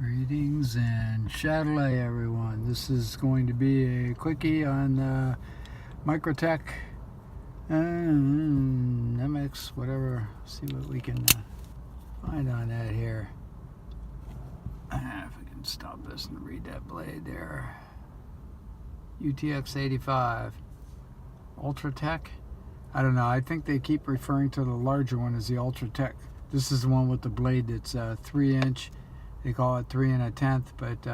Greetings and Chatelet, everyone. This is going to be a quickie on Microtech MX, whatever. See what we can find on that here. If I can stop this and read that blade there. UTX-85. Ultratech? I don't know. I think they keep referring to the larger one as the Ultratech. This is the one with the blade that's 3-inch. They call it 3 1/10, but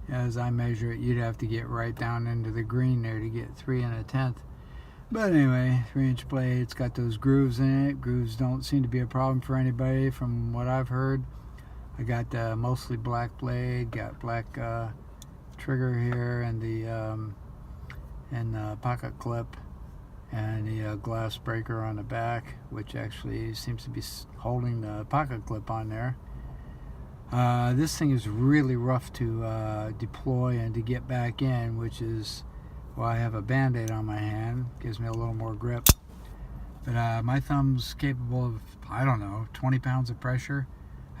as I measure it, you'd have to get right down into the green there to get 3 1/10. But anyway, 3-inch blade. It's got those grooves in it. Grooves don't seem to be a problem for anybody from what I've heard. I got mostly black blade, got black trigger here, and the pocket clip, and the glass breaker on the back, which actually seems to be holding the pocket clip on there. This thing is really rough to deploy and to get back in, which is why I have a band-aid on my hand. Gives me a little more grip. But my thumb's capable of, I don't know, 20 pounds of pressure.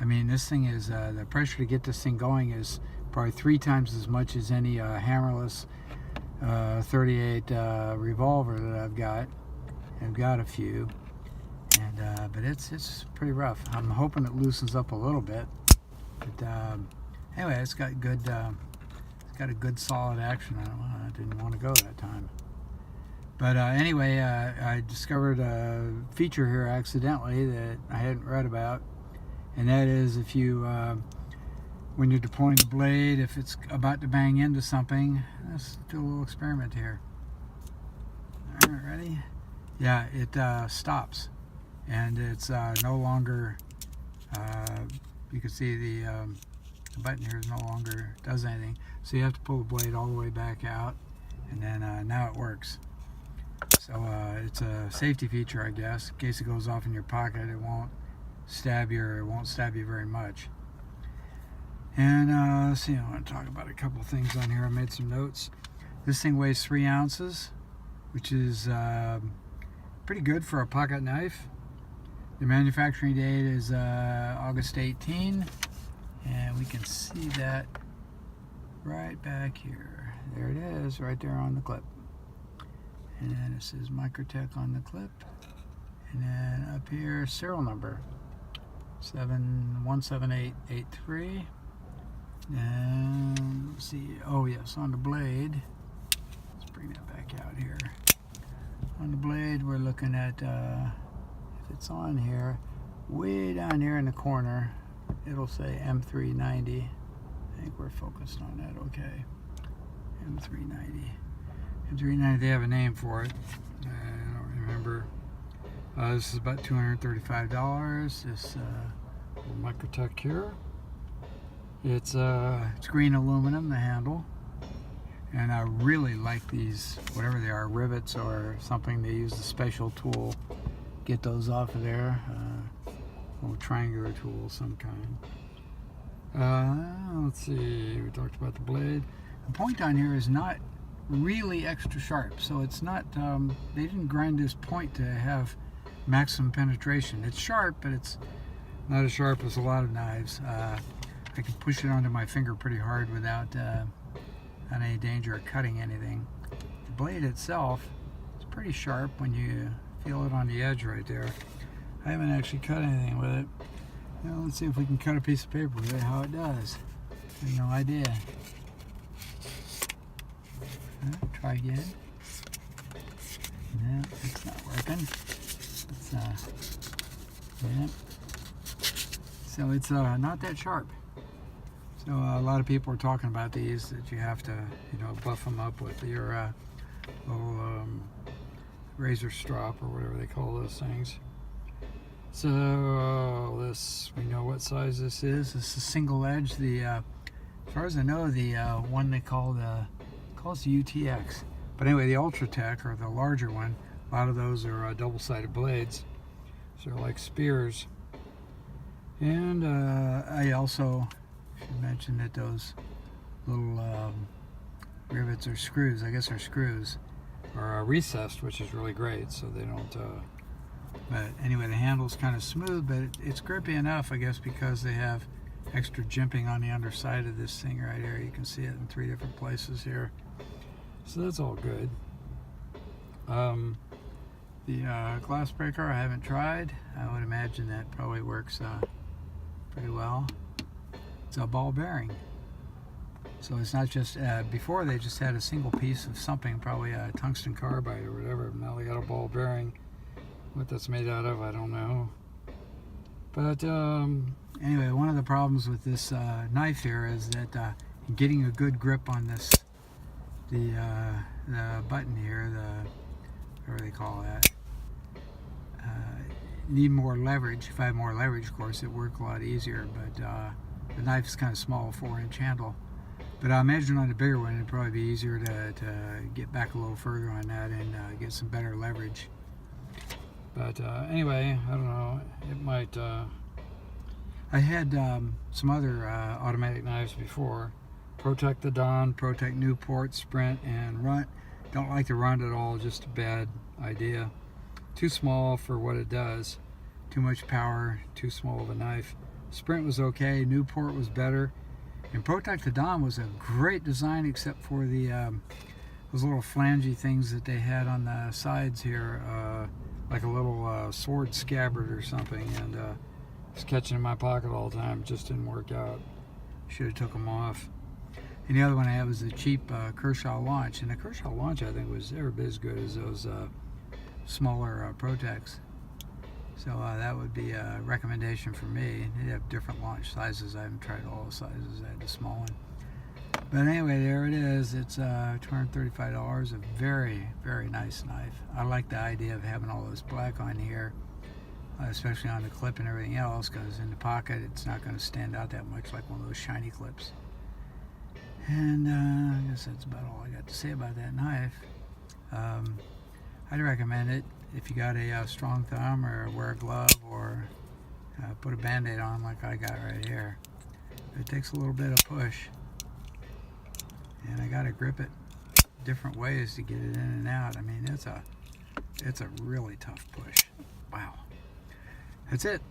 I mean, this thing is, the pressure to get this thing going is probably 3 times as much as any hammerless 38 revolver that I've got. I've got a few, and but it's pretty rough. I'm hoping it loosens up a little bit. But anyway, it's got a good solid action. I didn't want to go that time. But anyway, I discovered a feature here accidentally that I hadn't read about, and that is if you, when you're deploying the blade, if it's about to bang into something, let's do a little experiment here. All right, ready? Yeah, it stops, and it's no longer. You can see the button here is no longer does anything, so you have to pull the blade all the way back out, and then now it works. So it's a safety feature, I guess. In case it goes off in your pocket, it won't stab you, or it won't stab you very much. And let's see, I want to talk about a couple things on here. I made some notes. This thing weighs 3 ounces, which is pretty good for a pocket knife. The manufacturing date is August 18, and we can see that right back here. There it is, right there on the clip. And then it says Microtech on the clip. And then up here, serial number 17883. And let's see, oh yes, on the blade, let's bring that back out here. On the blade, we're looking at it's on here, way down here in the corner, it'll say M390. I think we're focused on that okay. M390, they have a name for it. I don't remember. This is about $235. This Microtech here. It's green aluminum, the handle. And I really like these, whatever they are, rivets or something. They use a special tool. Get those off of there, a little triangular tool of some kind. Let's see, we talked about the blade. The point on here is not really extra sharp, so it's not, they didn't grind this point to have maximum penetration. It's sharp, but it's not as sharp as a lot of knives. I can push it onto my finger pretty hard without any danger of cutting anything. The blade itself is pretty sharp when you feel it on the edge right there. I haven't actually cut anything with it. Now let's see if we can cut a piece of paper with it, how it does. I have no idea. Try again. No, it's not working. It's, yeah. So it's not that sharp. So a lot of people are talking about these, that you have to, buff them up with your little razor strop or whatever they call those things. So this, we know what size this is. This is single edge. The as far as I know, the one they call calls the UTX. But anyway, the Ultratech, or the larger one, a lot of those are double-sided blades. So they're like spears. And I also should mention that those little rivets or screws, I guess they're screws, are recessed, which is really great, so they don't but anyway, the handle's kind of smooth, but it's grippy enough, I guess, because they have extra jimping on the underside of this thing right here. You can see it in 3 different places here. So that's all good. The glass breaker I haven't tried. I would imagine that probably works pretty well. It's a ball bearing. So it's not just, before they just had a single piece of something, probably a tungsten carbide or whatever. Now they got a ball bearing. What that's made out of, I don't know. But anyway, one of the problems with this knife here is that getting a good grip on this, the button here, whatever they call that, need more leverage. If I had more leverage, of course, it'd work a lot easier, but the knife's kind of small, 4-inch handle. But I imagine on a bigger one, it'd probably be easier to get back a little further on that and get some better leverage. But anyway, I don't know, it might, I had some other automatic knives before. Protect the Dawn, Protect Newport, Sprint, and Runt. Don't like the Runt at all, just a bad idea. Too small for what it does. Too much power, too small of a knife. Sprint was okay, Newport was better. And Protect the Dawn was a great design except for the those little flangey things that they had on the sides here, like a little sword scabbard or something, and it's catching in my pocket all the time. It just didn't work out. Should have took them off. And the other one I had was a cheap Kershaw Launch, and the Kershaw Launch I think was every bit as good as those smaller Protects. So that would be a recommendation for me. They have different launch sizes. I haven't tried all the sizes. I had the small one. But anyway, there it is. It's $235. A very, very nice knife. I like the idea of having all this black on here, especially on the clip and everything else, because in the pocket it's not going to stand out that much like one of those shiny clips. And I guess that's about all I got to say about that knife. I'd recommend it if you got a strong thumb, or wear a glove, or put a band-aid on like I got right here. It takes a little bit of push, and I got to grip it different ways to get it in and out. I mean, it's a really tough push. Wow. That's it.